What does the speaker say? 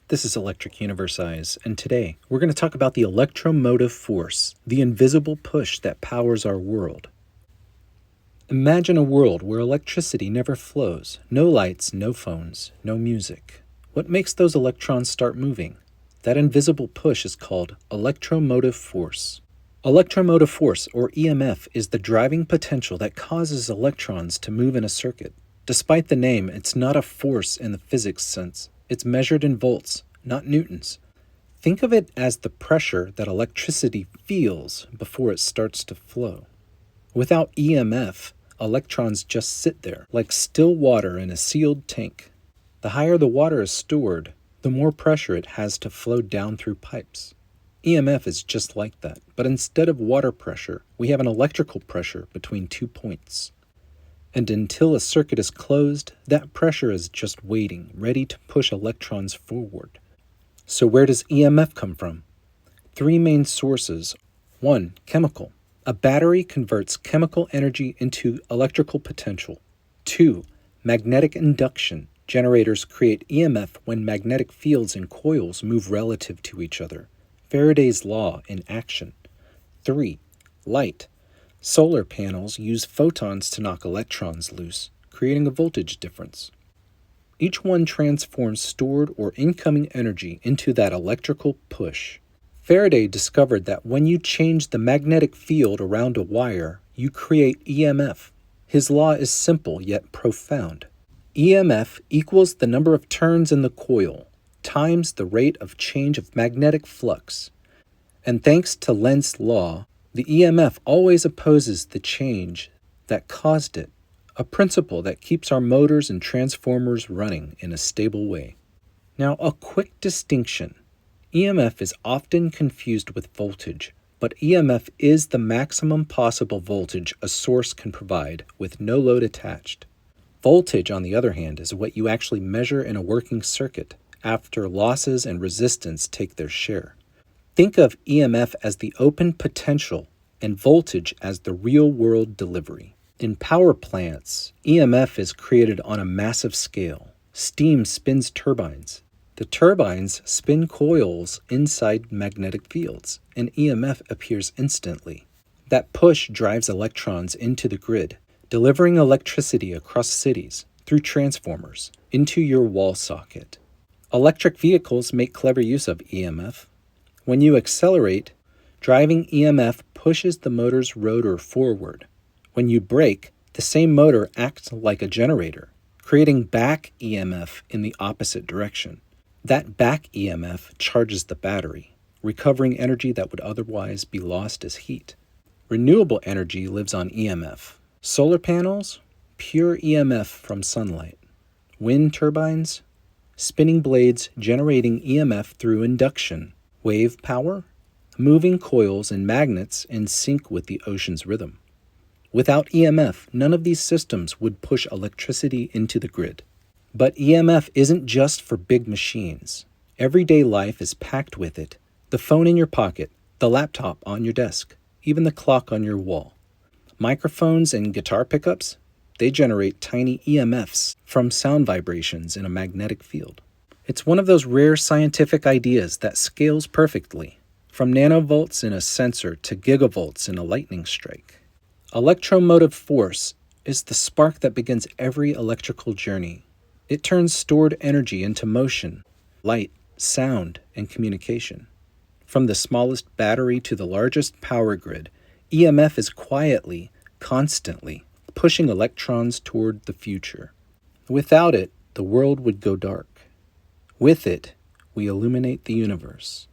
This is Electric Universe Eyes, and today we're going to talk about the electromotive force, the invisible push that powers our world. Imagine a world where electricity never flows, no lights, no phones, no music. What makes those electrons start moving? That invisible push is called electromotive force. Electromotive force, or EMF, is the driving potential that causes electrons to move in a circuit. Despite the name, it's not a force in the physics sense. It's measured in volts, not newtons. Think of it as the pressure that electricity feels before it starts to flow. Without EMF, electrons just sit there, like still water in a sealed tank. The higher the water is stored, the more pressure it has to flow down through pipes. EMF is just like that, but instead of water pressure, we have an electrical pressure between 2 points. And until a circuit is closed, that pressure is just waiting, ready to push electrons forward. So where does EMF come from? 3 main sources. 1. Chemical. A battery converts chemical energy into electrical potential. 2. Magnetic induction. Generators create EMF when magnetic fields and coils move relative to each other. Faraday's law in action. 3. Light. Solar panels use photons to knock electrons loose, creating a voltage difference. Each one transforms stored or incoming energy into that electrical push. Faraday discovered that when you change the magnetic field around a wire, you create EMF. His law is simple yet profound. EMF equals the number of turns in the coil times the rate of change of magnetic flux. And thanks to Lenz's law, the EMF always opposes the change that caused it, a principle that keeps our motors and transformers running in a stable way. Now, a quick distinction. EMF is often confused with voltage, but EMF is the maximum possible voltage a source can provide with no load attached. Voltage, on the other hand, is what you actually measure in a working circuit after losses and resistance take their share. Think of EMF as the open potential and voltage as the real-world delivery. In power plants, EMF is created on a massive scale. Steam spins turbines. The turbines spin coils inside magnetic fields, and EMF appears instantly. That push drives electrons into the grid, delivering electricity across cities through transformers into your wall socket. Electric vehicles make clever use of EMF. When you accelerate, driving EMF pushes the motor's rotor forward. When you brake, the same motor acts like a generator, creating back EMF in the opposite direction. That back EMF charges the battery, recovering energy that would otherwise be lost as heat. Renewable energy lives on EMF. Solar panels, pure EMF from sunlight. Wind turbines, spinning blades generating EMF through induction. Wave power, moving coils and magnets in sync with the ocean's rhythm. Without EMF, none of these systems would push electricity into the grid. But EMF isn't just for big machines. Everyday life is packed with it. The phone in your pocket, the laptop on your desk, even the clock on your wall. Microphones and guitar pickups, they generate tiny EMFs from sound vibrations in a magnetic field. It's one of those rare scientific ideas that scales perfectly, from nanovolts in a sensor to gigavolts in a lightning strike. Electromotive force is the spark that begins every electrical journey. It turns stored energy into motion, light, sound, and communication. From the smallest battery to the largest power grid, EMF is quietly, constantly, pushing electrons toward the future. Without it, the world would go dark. With it, we illuminate the universe.